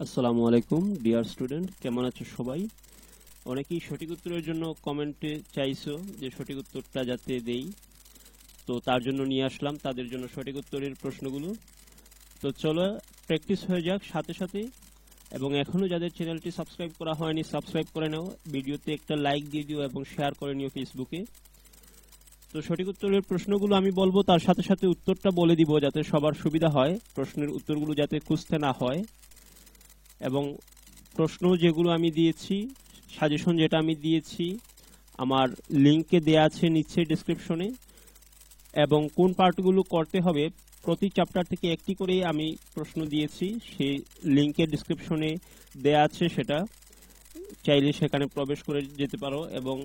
আসসালামু আলাইকুম dear student, কেমন আছো সবাই? অনেকেই সঠিক উত্তরের জন্য কমেন্টে চাইছো যে সঠিক উত্তরটা যাতে দেই, তো তার জন্য নিয়ে আসলাম তাদের জন্য সঠিক উত্তরের প্রশ্নগুলো। তো চলো প্র্যাকটিস হয়ে যাক সাথে সাথে। এবং এখনো যাদের চ্যানেলটি সাবস্ক্রাইব করা হয়নি সাবস্ক্রাইব করে নাও, ভিডিওতে একটা লাইক দিয়ে দিও এবং শেয়ার করে নিও ফেসবুকে। তো সঠিক উত্তরের প্রশ্নগুলো আমি বলবো, তার সাথে সাথে উত্তরটা বলে দিব যাতে সবার সুবিধা হয়, প্রশ্নের উত্তরগুলো যাতে খুঁজতে না হয়। এবং প্রশ্ন যেগুলো আমি দিয়েছি, সাজেশন যেটা আমি দিয়েছি আমার লিঙ্কে দেয়া আছে নিচে ডেসক্রিপশনে, এবং কোন পার্টগুলো করতে হবে প্রতি চ্যাপ্টার থেকে একটি করে আমি প্রশ্ন দিয়েছি, সেই লিঙ্কের ডেসক্রিপশনে দেয়া আছে, সেটা চাইলে সেখানে প্রবেশ করে যেতে পারো এবং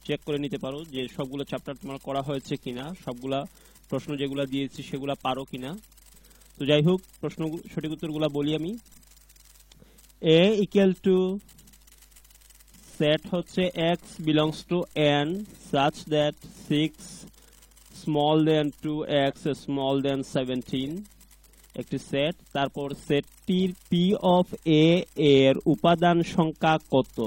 চেক করে নিতে পারো যে সবগুলো চ্যাপ্টার তোমার করা হয়েছে কিনা, সবগুলা প্রশ্ন যেগুলো দিয়েছি সেগুলো পারো কিনা। তো যাই হোক, প্রশ্ন সঠিক উত্তরগুলো বলি আমি। A equal to set হচ্ছে x belongs to n such that 6 small than 2x small than 17 একটি সেট। তারপর সেটটির p of a এর উপাদান সংখ্যা কত?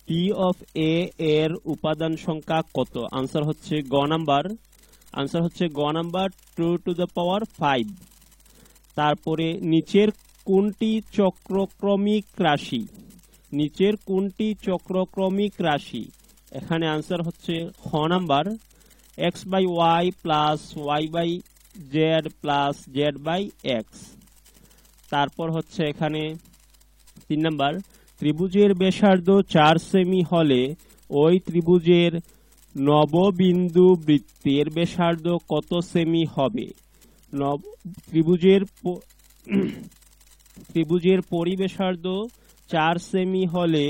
p of a এর উপাদান সংখ্যা কত? আনসার হচ্ছে গ নাম্বার। আনসার হচ্ছে গ নাম্বার 2 to the power 5। তারপরে নিচের কোনটি চক্রক্রমিক রাশি? নিচের কোনটি চক্রক্রমিক রাশি? এখানে আনসার হচ্ছে খ number, x by Y plus Y by Z plus Z by X. তারপর হচ্ছে এখানে 3 নাম্বার, ত্রিভুজের ব্যাসার্ধ 4 সেমি হলে ওই ত্রিভুজের নববিন্দু বৃত্তের ব্যাসার্ধ কত সেমি হবে? ত্রিভুজের পরিব্যাসার্ধ 4 সেমি হলে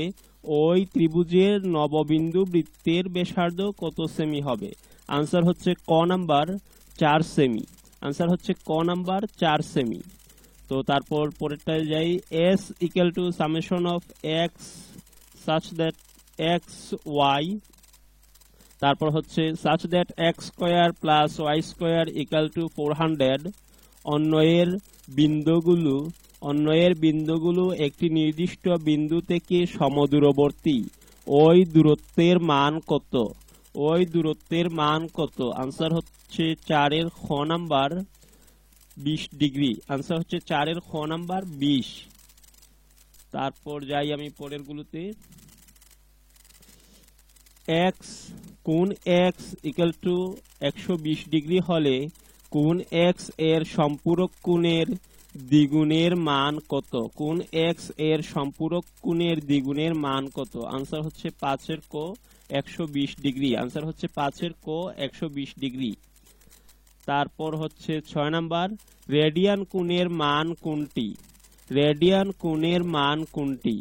ওই ত্রিভুজের নববিন্দু বৃত্তের ব্যাসার্ধ কত সেমি হবে? আনসার হচ্ছে ক নাম্বার 4 সেমি। আনসার হচ্ছে ক নাম্বার 4 সেমি। তো তারপর পরেরটায় যাই, s equal to summation of x such that x y। তারপর হচ্ছে such that x square plus y square equal to 400। অন্বয়ের বিন্দুগুলো একটি নির্দিষ্ট বিন্দু থেকে সমদূরবর্তী। ওই দূরত্বের মান কত? ওই দূরত্বের মান কত? আনসার হচ্ছে 4 এর খ নাম্বার 20 ডিগ্রি। আনসার হচ্ছে 4 এর খ নাম্বার 20। তারপর যাই আমি পরের গুলোতে। x কোণ x ইকুয়াল টু 120 ডিগ্রি হলে কোণ x এর সম্পূরক কোণের দ্বিগুণের মান কত? কোণ x এর সম্পূরক কোণের দ্বিগুণের মান কত? আনসার হচ্ছে 5 এর ক 120 ডিগ্রি। আনসার হচ্ছে 5 এর ক 120 ডিগ্রি। তারপর হচ্ছে 6 নাম্বার, রেডিয়ান কোণের মান কোনটি? রেডিয়ান কোণের মান কোনটি?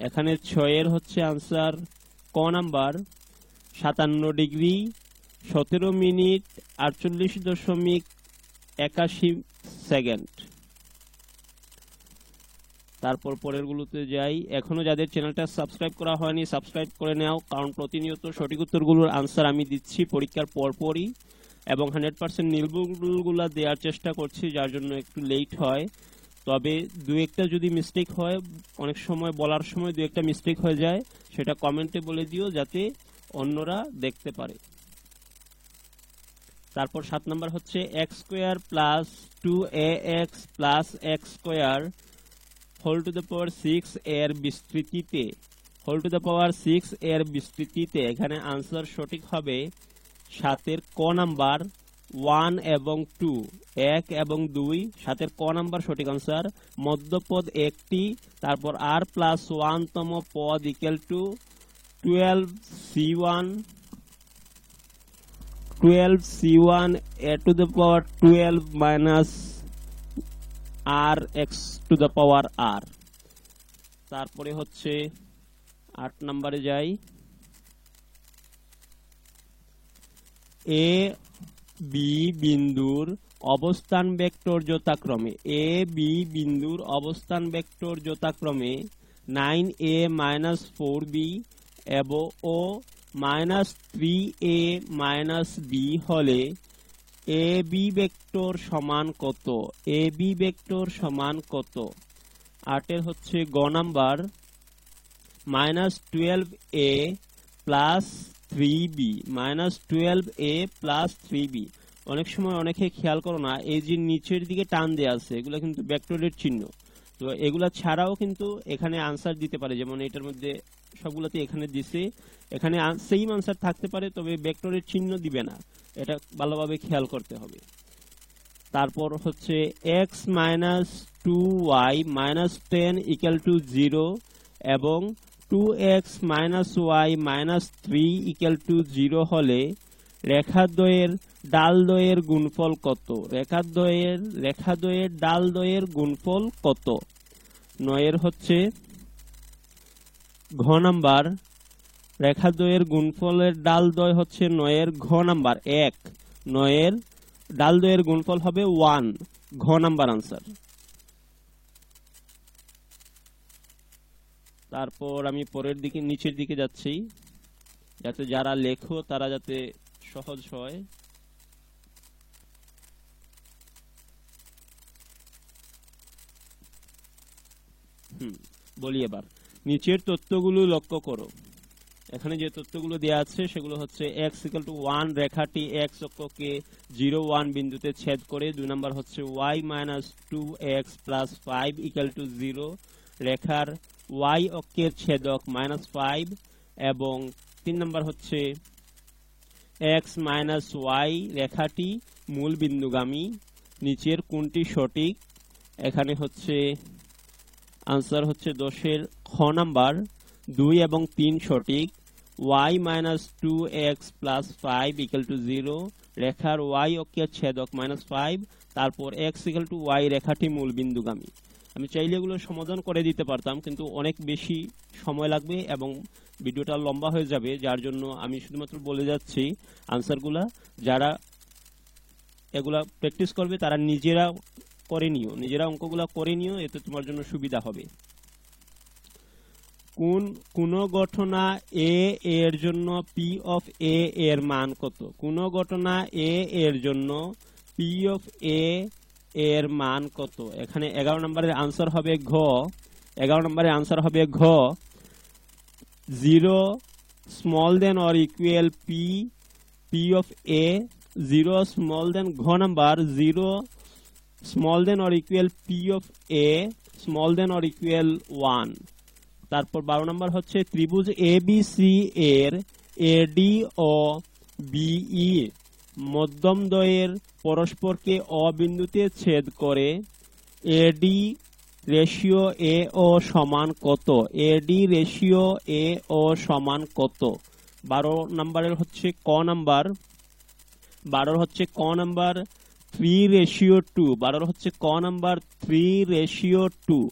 এখানে 6 এর হচ্ছে আনসার ক নাম্বার 57 ডিগ্রি 17 মিনিট 48.81 সেকেন্ড। তারপর পরের গুলোতে যাই। এখনো যাদের চ্যানেলটা সাবস্ক্রাইব করা হয়নি সাবস্ক্রাইব করে নাও, কারণ প্রতিনিয়ত সঠিক উত্তরগুলোর আনসার আমি দিচ্ছি পরীক্ষার পরপরই, এবং 100% নির্ভুলগুলো দেওয়ার চেষ্টা করছি, যার জন্য একটু লেট হয়। তবে দু একটা যদি মিস্টেক হয়, অনেক সময় বলার সময় দু একটা মিস্টেক হয়ে যায়, সেটা কমেন্টে বলে দিও যাতে অন্যরা দেখতে পারে। তারপর 7 নাম্বার হচ্ছে x square plus 2ax plus x square whole to the power 6 এর বিস্তৃতিতে। হোল টু দ্য পাওয়ার 6 এর বিস্তৃতিতে এখানে আনসার সঠিক হবে 7 এর ক নাম্বার 1 এবং 2, 1 এবং 2। 7 এর ক নাম্বার সঠিক আনসার। মধ্যপদ একটি, তারপর r প্লাস 1 তম পদ equal to 12c1 a to the power 12 minus r x to the power r। তারপরে হচ্ছে 8 নম্বরে যাই। a b বিন্দুর অবস্থান ভেক্টর যথাক্রমে a b বিন্দুর অবস্থান ভেক্টর যথাক্রমে 9a minus 4b এবং ও minus 3a minus b হলে ab ভেক্টর সমান কত? ab ভেক্টর সমান কত? 8 হচ্ছে গ number -12a plus 3b -12a plus 3b। অনেক সময় অনেকে খেয়াল করো না, এই যে নিচের দিকে টান দেয়া আছে এগুলা কিন্তু ভেক্টরের চিহ্ন। তো এগুলা ছাড়াও কিন্তু এখানে আনসার দিতে পারে, যেমন এটার মধ্যে সবগুলাতে এখানে দিছে, এখানে সেম আনসার থাকতে পারে, তবে ভেক্টরের চিহ্ন দিবে না, এটা ভালোভাবে খেয়াল করতে হবে। তারপর হচ্ছে x - 2y - 10 = 0 এবং 2x - y - 3 = 0 হলে রেখাদ্বয়ের ডালদ্বয়ের গুণফল কত? রেখাদ্বয়ের ডালদ্বয়ের গুণফল কত? 9 হচ্ছে ঘ নাম্বার, রেখাদ্বয়ের গুণফলের ডালদ্বয় হচ্ছে 9 ঘ নাম্বার 1, 9 ডালদ্বয়ের গুণফল হবে 1, ঘ নাম্বার আনসার। তারপর আমি পরের দিকে নিচের দিকে যাচ্ছি, যাতে যারা লেখো তারা যাতে সহজ হয়। বলি এবার নিচের তথ্যগুলো লক্ষ্য করো। এখানে যে তথ্যগুলো দেওয়া আছে সেগুলো হচ্ছে x = 1 রেখাটি x অক্ষকে 0, 1 বিন্দুতে ছেদ করে। 2 নাম্বার হচ্ছে y - 2x + 5 = 0 রেখার y অক্ষের ছেদক -5 এবং 3 নাম্বার হচ্ছে x - y রেখাটি মূল বিন্দুগামী। নিচের কোনটি সঠিক? এখানে হচ্ছে আনসার হচ্ছে 10 খ নাম্বার 2 এবং 3 সঠিক। y - 2x + 5 = 0 রেখার y অক্ষের ছেদক -5, তারপর x = y রেখাটি মূল বিন্দুগামী। আমি চাইলে এগুলো সমাধান করে দিতে পারতাম, কিন্তু অনেক বেশি সময় লাগবে এবং ভিডিওটা লম্বা হয়ে যাবে, যার জন্য আমি শুধুমাত্র বলে যাচ্ছি আনসারগুলা। যারা এগুলা প্র্যাকটিস করবে তারা নিজেরা করে নিও, নিজেরা অঙ্কগুলা করে নিও, এতে তোমার জন্য সুবিধা হবে। কোন ঘটনা a এর জন্য p of a এর মান কত? কোন ঘটনা a এর জন্য p of a এর মান কত? এখানে 11 নম্বরের আনসার হবে ঘ। 11 নম্বরের আনসার হবে ঘ, 0 smaller than or equal p of a, 0 smaller than ঘ number 0 smaller than or equal p of a smaller than or equal 1। তারপর 12 নম্বর হচ্ছে ত্রিভুজ ABC এর AD ও BE মধ্যমদ্বয়ের পরস্পরকে অ বিন্দুতে ছেদ করে। AD রেশিও AO সমান কত? AD রেশিও AO সমান কত? 12 নম্বরের হচ্ছে ক নাম্বার, 12 হচ্ছে ক নাম্বার 3:2। 12 হচ্ছে ক নাম্বার 3:2।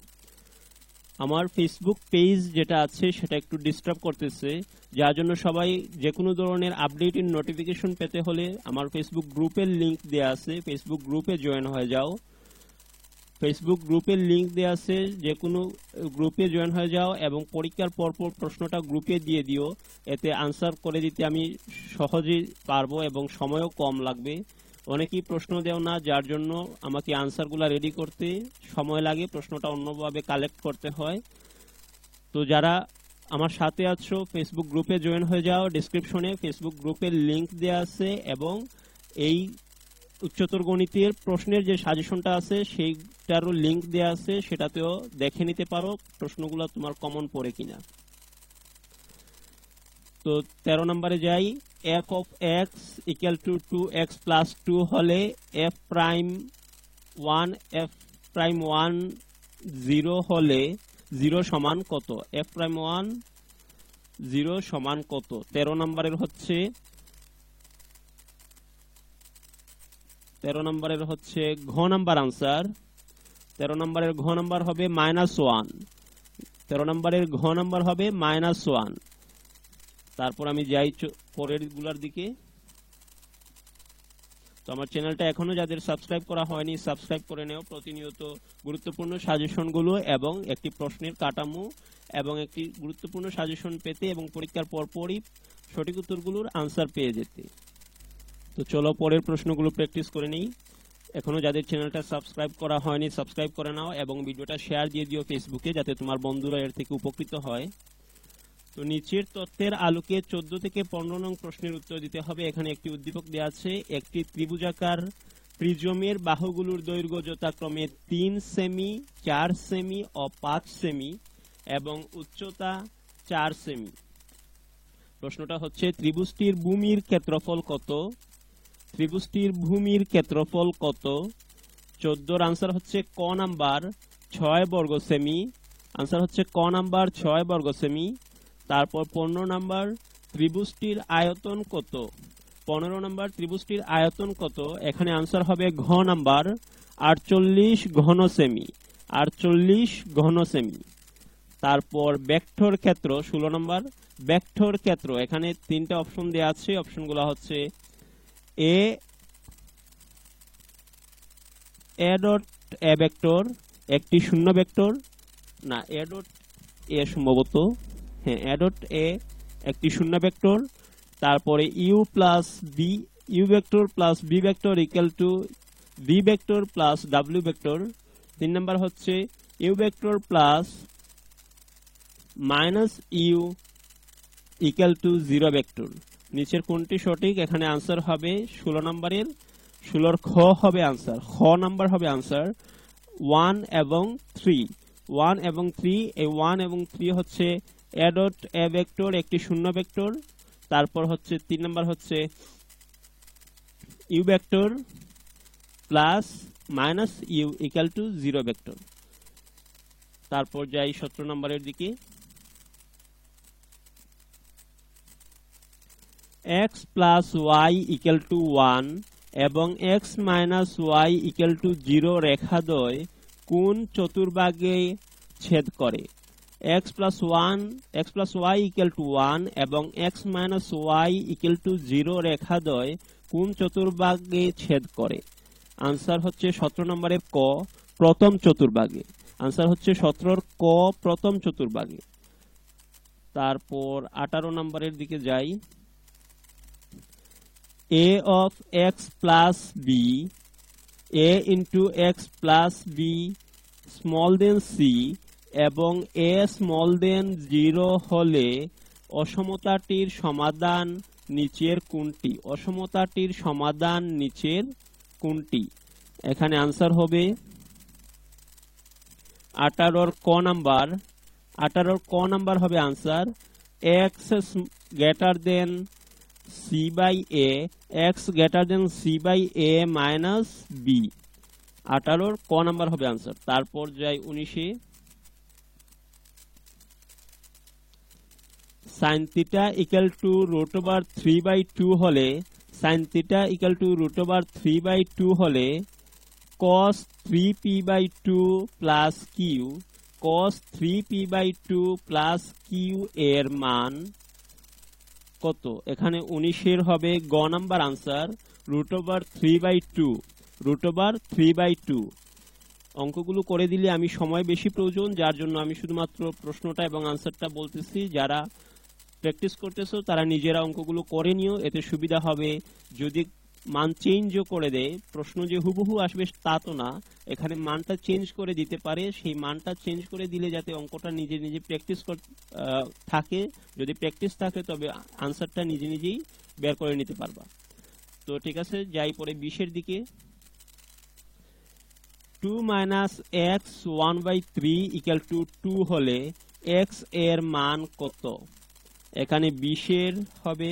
আমার ফেসবুক পেজ যেটা আছে সেটা একটু ডিস্টার্ব করতেছে, যার জন্য সবাই যে কোনো ধরনের আপডেটের নোটিফিকেশন পেতে হলে আমার ফেসবুক গ্রুপের লিংক দেয়া আছে, ফেসবুক গ্রুপে জয়েন হয়ে যাও। ফেসবুক গ্রুপের লিংক দেয়া আছে, যে কোনো গ্রুপে জয়েন হয়ে যাও এবং পরীক্ষার পরপর প্রশ্নটা গ্রুপে দিয়ে দিও, এতে আনসার করে দিতে আমি সহজেই পারবো এবং সময়ও কম লাগবে। অনেকেই প্রশ্ন দেও না, যার জন্য আমাকে আনসারগুলো রেডি করতে সময় লাগে, প্রশ্নটা অন্যভাবে কালেক্ট করতে হয়। তো যারা আমার সাথে আছো ফেসবুক গ্রুপে জয়েন হয়ে যাও, ডেসক্রিপশনে ফেসবুক গ্রুপের লিংক দেওয়া আছে এবং এই উচ্চতর গণিতের প্রশ্নের যে সাজেশনটা আছে সেইটারও লিংক দেওয়া আছে, সেটাতেও দেখে নিতে পারো প্রশ্নগুলো তোমার কমন পড়ে কিনা। তো 13 নম্বরে যাই। f of x = 2x + 2 হলে f prime 1 0 হলে 0 সমান কত? f prime 1 0 সমান কত? 13 নম্বরের হচ্ছে 13 নম্বরের হচ্ছে ঘ নাম্বার আনসার। 13 নম্বরের ঘ নাম্বার হবে -1। 13 নম্বরের ঘ নাম্বার হবে -1। তারপর আমি যাই পরের গুলার দিকে। তো আমার চ্যানেলটা এখনো যাদের সাবস্ক্রাইব করা হয়নি সাবস্ক্রাইব করে নেও, প্রতিনিয়ত গুরুত্বপূর্ণ সাজেশনগুলো এবং একটি প্রশ্নের কাঠামো এবং একটি গুরুত্বপূর্ণ সাজেশন পেতে এবং পরীক্ষার পরপরই সঠিক উত্তরগুলোর আনসার পেয়ে যেতে। তো চলো পরের প্রশ্নগুলো প্র্যাকটিস করে নিই। এখনো যাদের চ্যানেলটা সাবস্ক্রাইব করা হয়নি সাবস্ক্রাইব করে নাও এবং ভিডিওটা শেয়ার দিয়ে দিও ফেসবুকে, যাতে তোমার বন্ধুরা এর থেকে উপকৃত হয়। তো নিচের তথ্যের আলোকে 14 থেকে 15 নং প্রশ্নের উত্তর দিতে হবে। এখানে একটি উদ্দীপক দেওয়া আছে, একটি ত্রিভুজাকার প্রিজমের বাহুগুলোর দৈর্ঘ্য যথাক্রমে 3 সেমি, 4 সেমি ও 5 সেমি এবং উচ্চতা 4 সেমি। প্রশ্নটা হচ্ছে ত্রিভুজটির ভূমির ক্ষেত্রফল কত? ত্রিভুজটির ভূমির ক্ষেত্রফল কত? 14 আনসার হচ্ছে ক নাম্বার 6 বর্গ সেমি। আনসার হচ্ছে ক নাম্বার 6 বর্গ সেমি। তারপর 15 নাম্বার ত্রিভুজটির আয়তন কত? 15 নাম্বার ত্রিভুজটির আয়তন কত? এখানে আনসার হবে ঘ নাম্বার 48 ঘন সেমি। 48 ঘন সেমি। তারপর ভেক্টর ক্ষেত্র 16 নাম্বার ভেক্টর ক্ষেত্র, এখানে তিনটা অপশন দেওয়া আছে। অপশনগুলো হচ্ছে এ ডট এ ভেক্টর, একটি শূন্য ভেক্টর, না এ ডট এ সম্ভবত, হ্যাঁ এ ডট এ একটি শূন্য ভেক্টর। তারপরে U plus B, U vector plus B vector equal to B vector plus W vector. 3 number হচ্ছে U vector plus minus U equal to 0 vector. নিচের কোনটি সঠিক? এখানে আনসার হবে 16 নাম্বারের 16 খ হবে আনসার, খ নাম্বার হবে আনসার 1 এবং 3। 1 এবং 3, এই 1 এবং 3 হচ্ছে এ ডট এ ভেক্টর একটি শূন্য ভেক্টর। তারপর হচ্ছে 3 নাম্বার হচ্ছে U vector plus minus U equal to 0 vector. তারপর যাই 17 নম্বরের দিকে, x plus Y equal to 1 এবং x minus Y equal to 0 রেখাদ্বয় কোন চতুর্ভাগে ছেদ করে? x plus Y equal to 1 এবং x minus Y equal to 0 রেখাদ্বয় কোন চতুর্ভাগে ছেদ করে? আনসার হচ্ছে 17 নম্বরের ক, প্রথম চতুর্ভাগে। আনসার হচ্ছে 17 ক, প্রথম চতুর্ভাগে। তারপর 18 নম্বরের দিকে যাই, a of x plus b, a into x plus b small than c এবং a small than 0 হলে অসমতাটির সমাধান নিচের কোনটি? অসমতাটির সমাধান নিচের কোনটি? এখানে আনসার হবে 18 ক নাম্বার। 18 ক নাম্বার হবে answer x greater than c by a, x greater than c by a minus b। 18 ক নাম্বার হবে আনসার। তারপর যাই 19-এ, sin theta equal to root over 3/2 হলে, sin theta equal to root over 3/2 হলে cos 3p/2 plus q, cos 3p/2 plus q এর মান কত? এখানে 19-এর হবে গ number answer root over 3/2, root over 3/2। অঙ্কগুলো করে দিলে আমি সময় বেশি প্রয়োজন, যার জন্য আমি শুধুমাত্র প্রশ্নটা এবং আনসারটা বলতেছি। যারা প্র্যাকটিস করতেছো তারা নিজেরা অঙ্কগুলো করে নিও, এতে সুবিধা হবে। যদি মান চেঞ্জও করে দেয়, প্রশ্ন যে হুবহু আসবে তা তো না, এখানে মানটা চেঞ্জ করে দিতে পারে। সেই মানটা চেঞ্জ করে দিলে যাতে অঙ্কটা নিজে নিজে প্র্যাকটিস থাকে, যদি প্র্যাকটিস থাকে তবে আনসারটা নিজে নিজেই বের করে নিতে পারবা। তো ঠিক আছে, যাই পরে 20-এর দিকে, 2 minus x 1/3 equal to 2 হলে x এর মান কত? এখানে 20-এর হবে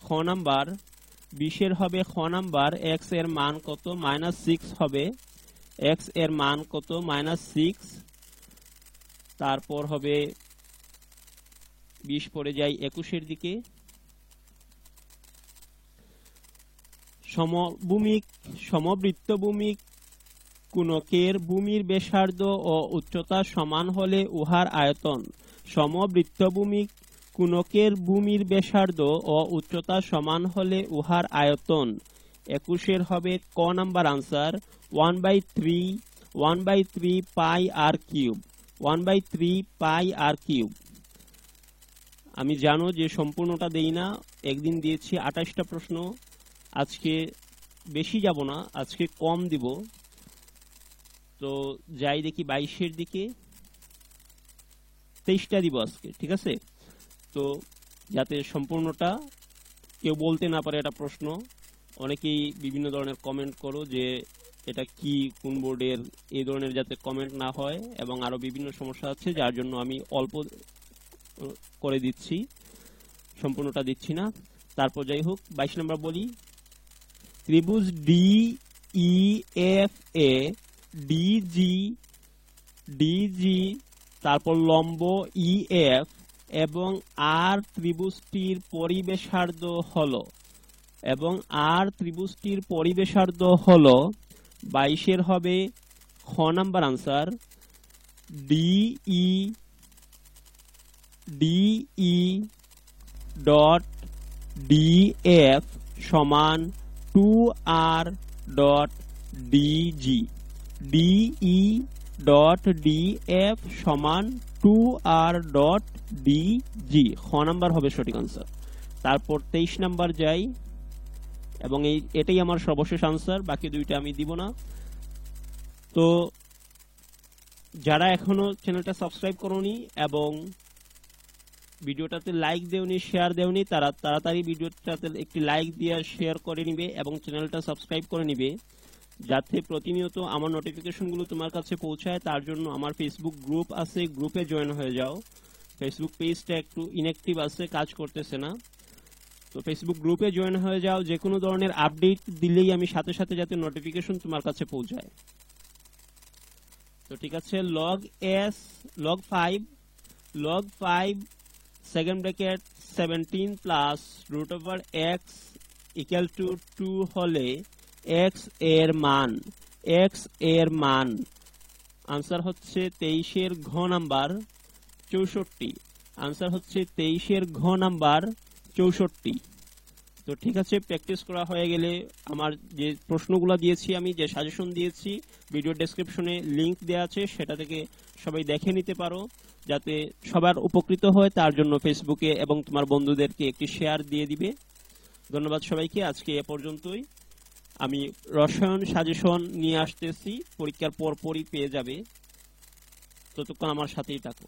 খ নাম্বার, 20-এর হবে খ নাম্বার x এর মান কত? -6 হবে। x এর মান কত? -6। তারপর হবে 20 পরে যাই 21-এর দিকে, সমবৃত্তভূমিক কোণকের ভূমির ব্যাসার্ধ ও উচ্চতা সমান হলে উহার আয়তন। সমবৃত্তভূমিক কোণকের ভূমির ব্যাসার্ধ ও উচ্চতা সমান হলে উহার আয়তন। 21-এর হবে ক নাম্বার আনসার 1/3 পাই আর কিউব, 1/3 পাই আর কিউব। আমি জানো যে সম্পূর্ণটা দেই না, একদিন দিয়েছি 28টা প্রশ্ন, আজকে বেশি যাব না, আজকে কম দিব। তো যাই দেখি 22-এর দিকে, 23টা দিব আজকে, ঠিক আছে? তো যাতে সম্পূর্ণটা কেউ বলতে না পারে এটা প্রশ্ন। অনেকেই বিভিন্ন ধরনের কমেন্ট করো যে এটা কি, কোন বোর্ডের, এই ধরনের যাতে কমেন্ট না হয়, এবং আরো বিভিন্ন সমস্যা আছে যার জন্য আমি অল্প করে দিচ্ছি, সম্পূর্ণটা দিচ্ছি না। তারপর যাই হোক 22 নম্বর বলি, ত্রিভুজ D E F A DG তারপর লম্ব ই এফ এবং আর ত্রিভুজটির পরিবেশার্ধ হলো, এবং আর ত্রিভুজটির পরিবেশার্ধ হলো 22-এর হবে খ number answer, DE dot DF সমান 2r dot DG, DE dot DF সমান 2r ডট ডিজি, খ নাম্বার হবে সঠিক আনসার। তারপর 23 নাম্বার যাই, এবং এটাই আমার সর্বশেষ আনসার, বাকি দুইটা আমি দিব না। তো যারা এখনো চ্যানেলটা সাবস্ক্রাইব করোনি এবং ভিডিওটাতে লাইক দেওনি, শেয়ার দেওনি, তারা তাড়াতাড়ি ভিডিওটাতে একটি লাইক দিয়ে শেয়ার করে নিবে এবং চ্যানেলটা সাবস্ক্রাইব করে নিবে, যাতে প্রতিনিয়ত আমার নোটিফিকেশনগুলো তোমার কাছে পৌঁছায়। তার জন্য আমার ফেসবুক গ্রুপ আছে, গ্রুপে জয়েন হয়ে যাও। ফেসবুক পেজটা একটু ইনঅ্যাক্টিভ আছে, কাজ করতেছে না, তো ফেসবুক গ্রুপে জয়েন হয়ে যাও। যে কোনো ধরনের আপডেট দিলেই আমি সাথে সাথে যাতে নোটিফিকেশন তোমার কাছে পৌঁছায়। তো ঠিক আছে, log 5 second bracket 17 plus root over X equal to 2 হলে এক্স এর মান আনসার হচ্ছে 23-এর ঘ নাম্বার 64। আনসার হচ্ছে 23-এর ঘ নাম্বার 64। তো ঠিক আছে, প্র্যাকটিস করা হয়ে গেলে আমার যে প্রশ্নগুলো দিয়েছি, আমি যে সাজেশন দিয়েছি, ভিডিও ডেসক্রিপশনে লিংক দেওয়া আছে, সেটা থেকে সবাই দেখে নিতে পারো, যাতে সবার উপকৃত হয়। তার জন্য ফেসবুকে এবং তোমার বন্ধুদেরকে একটি শেয়ার দিয়ে দিবে। ধন্যবাদ সবাইকে, আজকে এ পর্যন্তই। আমি রসায়ন সাজেশন নিয়ে আসতেছি, পরীক্ষার পরপরই পেয়ে যাবে, ততক্ষণ আমার সাথেই থাকো।